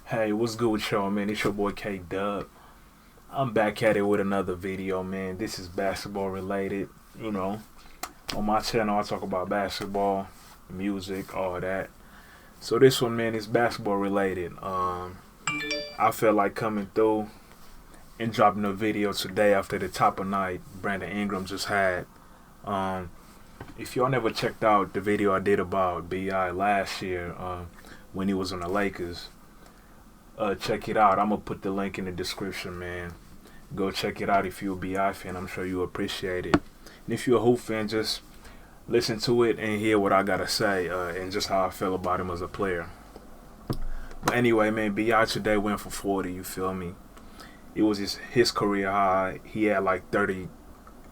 Hey, what's good with y'all, man? It's your boy K Dub. I'm back at it with another video, man. This is basketball related. You know, on my channel, I talk about basketball, music, all that. So this one, man, is basketball related. I felt like coming through and dropping a video today after the top of night Brandon Ingram just had. Um, if y'all never checked out the video I did about Bi last year, when he was on the Lakers, check it out. I'm gonna put the link in the description, man. Go check it out if you're a BI fan. I'm sure you'll appreciate it. And if you're a Hoop fan, just listen to it and hear what I gotta say and just how I feel about him as a player. But anyway, man, BI today went for 40. You feel me? It was his career high. He had like 30.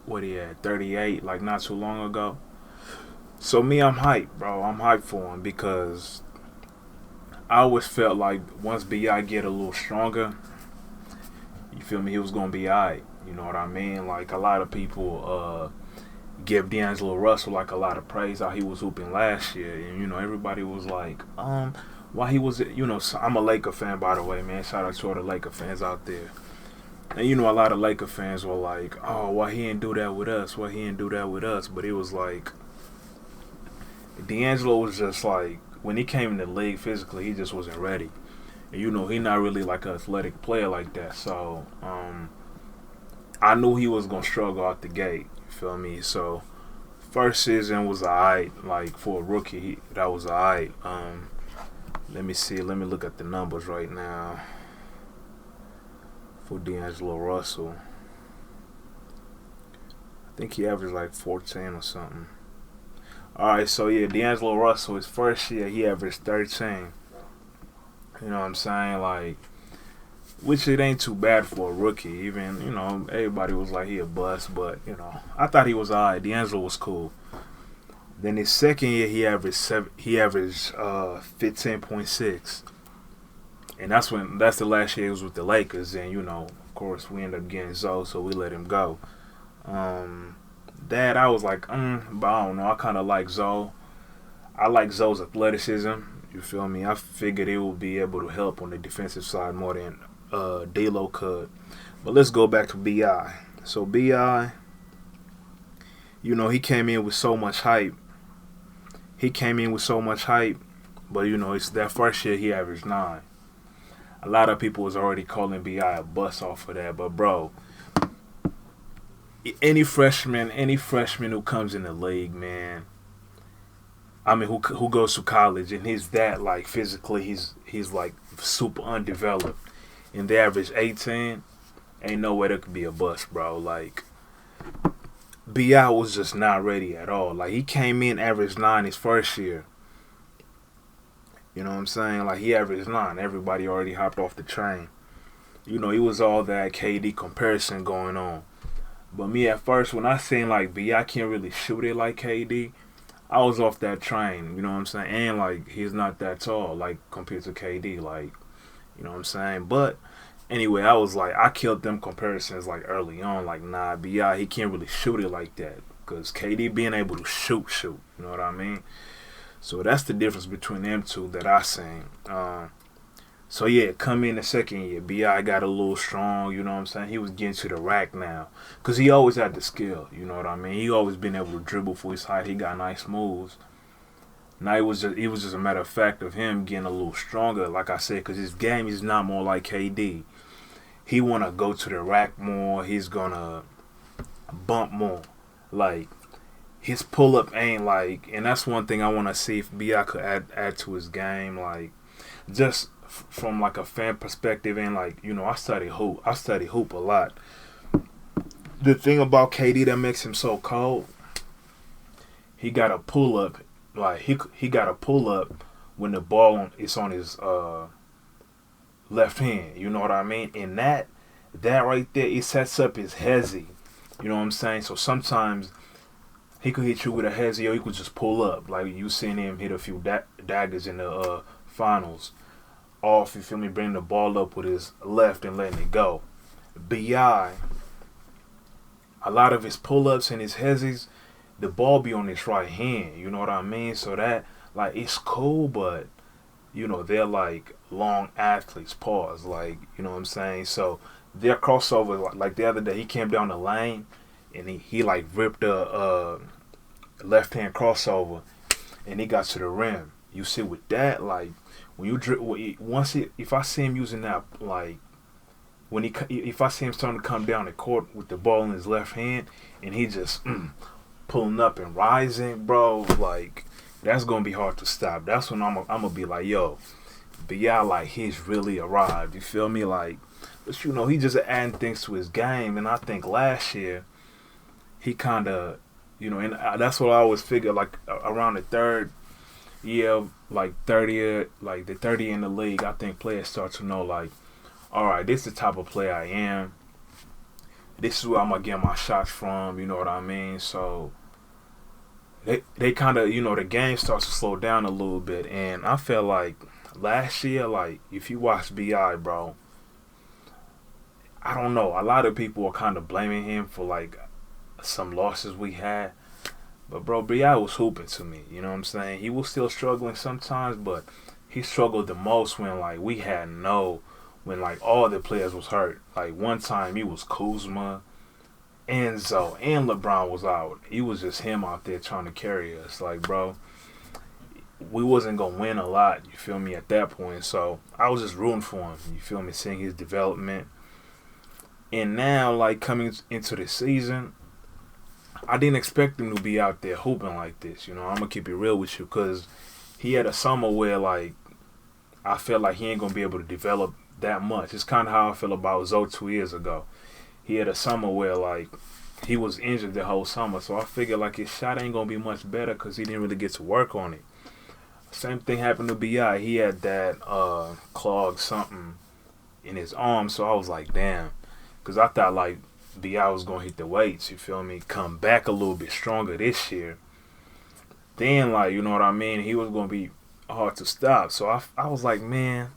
What he had? 38, like not too long ago. So me, I'm hyped, bro. I'm hyped for him because I always felt like once Bi get a little stronger, you feel me, he was gonna be alright. You know what I mean? Like a lot of people give D'Angelo Russell like a lot of praise how he was hooping last year, and everybody was like, why he was, so I'm a Laker fan, by the way, man. Shout out to all the Laker fans out there. And a lot of Laker fans were like, oh, why he didn't do that with us? Why he didn't do that with us? But it was like D'Angelo was just like, when he came in the league physically, he just wasn't ready. And he not really like an athletic player like that. So I knew he was gonna struggle out the gate. You feel me? So first season was alright. Like for a rookie, that was alright. Let me see. Let me look at the numbers right now for D'Angelo Russell. I think he averaged like 14 or something. Alright, so yeah, D'Angelo Russell, his first year, he averaged 13. You know what I'm saying? Like, which it ain't too bad for a rookie. Even, everybody was like he a bust, but, I thought he was alright. D'Angelo was cool. Then his second year, he averaged 15.6. And that's the last year he was with the Lakers. And, of course, we ended up getting Zoe, so we let him go. That I was like, but I don't know. I kind of like Zoe. I like Zoe's athleticism. You feel me? I figured it would be able to help on the defensive side more than D'Lo could. But let's go back to Bi. So Bi, he came in with so much hype. But it's that first year he averaged 9. A lot of people was already calling Bi a bust off of that, but bro, any freshman who comes in the league, man, I mean, who goes to college and he's that like physically, he's like super undeveloped, and they average 18, ain't no way that could be a bust, bro. Like Bi was just not ready at all. Like he came in averaged 9 his first year. You know what I'm saying? Like he averaged 9. Everybody already hopped off the train. It was all that KD comparison going on. But me at first, when I seen like Bi can't really shoot it like KD, I was off that train. You know what I'm saying? And like he's not that tall, like compared to KD. Like, you know what I'm saying? But anyway, I was like, I killed them comparisons like early on. Like, nah, Bi, he can't really shoot it like that. Because KD being able to shoot. You know what I mean? So that's the difference between them two that I seen. So yeah, come in the second year, Bi got a little strong. You know what I'm saying? He was getting to the rack now, cause he always had the skill. You know what I mean? He always been able to dribble for his height. He got nice moves. Now it was just a matter of fact of him getting a little stronger. Like I said, cause his game is not more like KD. He wanna go to the rack more. He's gonna bump more. Like his pull up ain't like, and that's one thing I want to see if Bi could add to his game. Like just from like a fan perspective, and like I study hoop a lot. The thing about KD that makes him so cold, he got a pull up. Like he got a pull up when the ball is on his left hand. You know what I mean? And that right there, it sets up his hezzy. You know what I'm saying? So sometimes he could hit you with a hezzy, or he could just pull up. Like you seen him hit a few daggers in the finals. Off, you feel me, bringing the ball up with his left and letting it go. Bi, a lot of his pull-ups and his hezzies, the ball be on his right hand. You know what I mean? So that, like, it's cool, but they're like long athletes, pause, like, you know what I'm saying? So their crossover, like the other day, he came down the lane and he like ripped a left hand crossover and he got to the rim. You see with that, like when you if I see him using that, like if I see him starting to come down the court with the ball in his left hand and he just pulling up and rising, bro, like that's gonna be hard to stop. That's when I'm gonna be like, yo, but yeah, like he's really arrived. You feel me? Like, but he just adding things to his game, and I think last year he kind of, and that's what I always figure. Like around the third year, like 30th, like the 30 in the league, I think players start to know, like, all right, this is the type of player I am. This is where I'm gonna get my shots from. You know what I mean? So they kind of, the game starts to slow down a little bit, and I felt like last year, like if you watch Bi, bro, I don't know. A lot of people are kind of blaming him for like some losses we had, but bro, Bi was hooping to me. You know what I'm saying? He was still struggling sometimes, but he struggled the most when like when like all the players was hurt. Like one time he was Kuzma, Enzo, and LeBron was out. It was just him out there trying to carry us. Like, bro, we wasn't gonna win a lot. You feel me? At that point, so I was just rooting for him. You feel me? Seeing his development, and now like coming into the season, I didn't expect him to be out there hooping like this. I'm gonna keep it real with you, because he had a summer where like I felt like he ain't gonna be able to develop that much. It's kind of how I feel about Zoe 2 years ago. He had a summer where like he was injured the whole summer, so I figured like his shot ain't gonna be much better because he didn't really get to work on it. Same thing happened to Bi. He had that clogged something in his arm, so I was like, damn, because I thought like Bi was gonna hit the weights. You feel me? Come back a little bit stronger this year. Then like, you know what I mean? He was gonna be hard to stop. So I was like, man,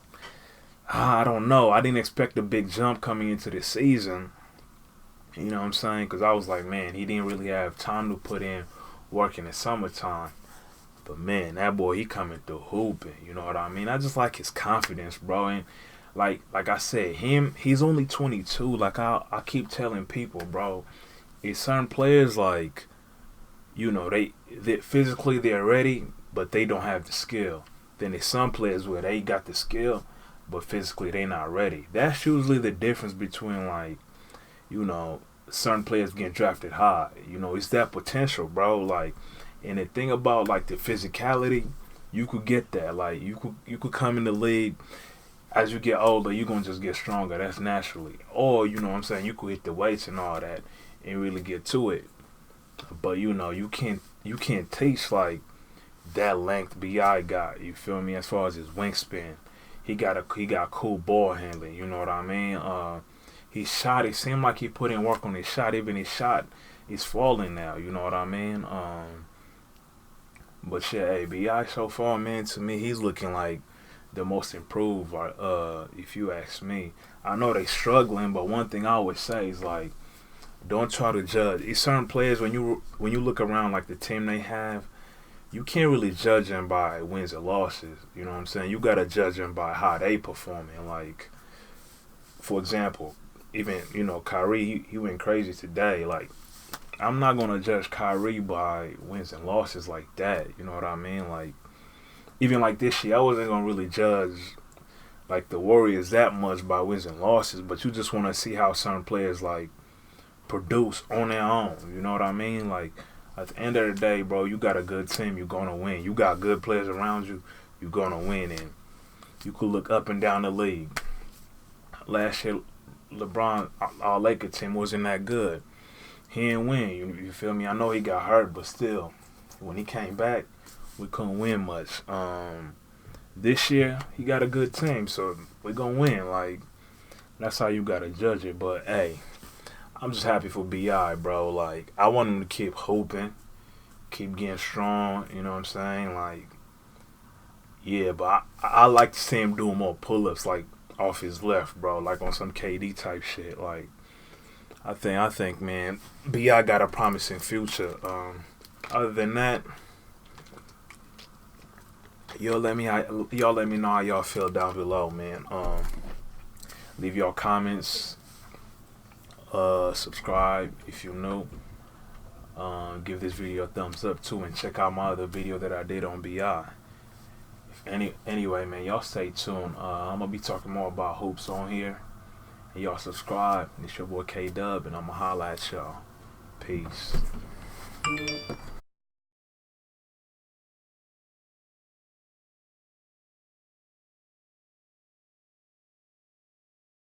I don't know. I didn't expect a big jump coming into this season. You know what I'm saying? Because I was like, man, he didn't really have time to put in work in the summertime. But man, that boy, he coming through hooping. You know what I mean? I just like his confidence, bro. And like I said, he's only 22. Like I keep telling people, bro, it's certain players like, they physically they're ready, but they don't have the skill. Then there's some players where they got the skill, but physically they not ready. That's usually the difference between like, certain players getting drafted high. It's that potential, bro. Like, and the thing about like the physicality, you could get that. Like you could come in the league as you get older, you're gonna just get stronger. That's naturally. Or you know what I'm saying, you could hit the weights and all that and really get to it. But you can't teach like that length Bi got. You feel me? As far as his wingspan, he got cool ball handling. You know what I mean? His shot, it seemed like he put in work on his shot. Even his shot is falling now. You know what I mean? But shit, hey, Bi so far, man, to me, he's looking like the most improved. If you ask me, I know they struggling, but one thing I always say is like, don't try to judge. It's certain players when you look around like the team they have, you can't really judge them by wins or losses. You know what I'm saying? You gotta judge them by how they performing. Like, for example, even Kyrie, he went crazy today. Like, I'm not gonna judge Kyrie by wins and losses like that. You know what I mean? Like, even like this year, I wasn't gonna really judge like the Warriors that much by wins and losses. But you just want to see how certain players like produce on their own. You know what I mean? Like, at the end of the day, bro, you got a good team, you're gonna win. You got good players around you, you're gonna win. And you could look up and down the league. Last year, LeBron, our Lakers team wasn't that good. He didn't win. You feel me? I know he got hurt, but still, when he came back, we couldn't win much. This year, he got a good team, so we're gonna win. Like, that's how you gotta judge it. But hey, I'm just happy for Bi, bro. Like, I want him to keep hooping, keep getting strong. You know what I'm saying? Like, yeah, but I like to see him doing more pull-ups, like off his left, bro, like on some KD type shit. Like, I think, man, Bi got a promising future. Other than that, y'all let me know how y'all feel down below, man. Leave y'all comments. Subscribe if you're new. Give this video a thumbs up too, and check out my other video that I did on BI. Anyway, man, y'all stay tuned. I'm gonna be talking more about hoops on here. And y'all subscribe. It's your boy K Dub, and I'ma holla at y'all. Peace.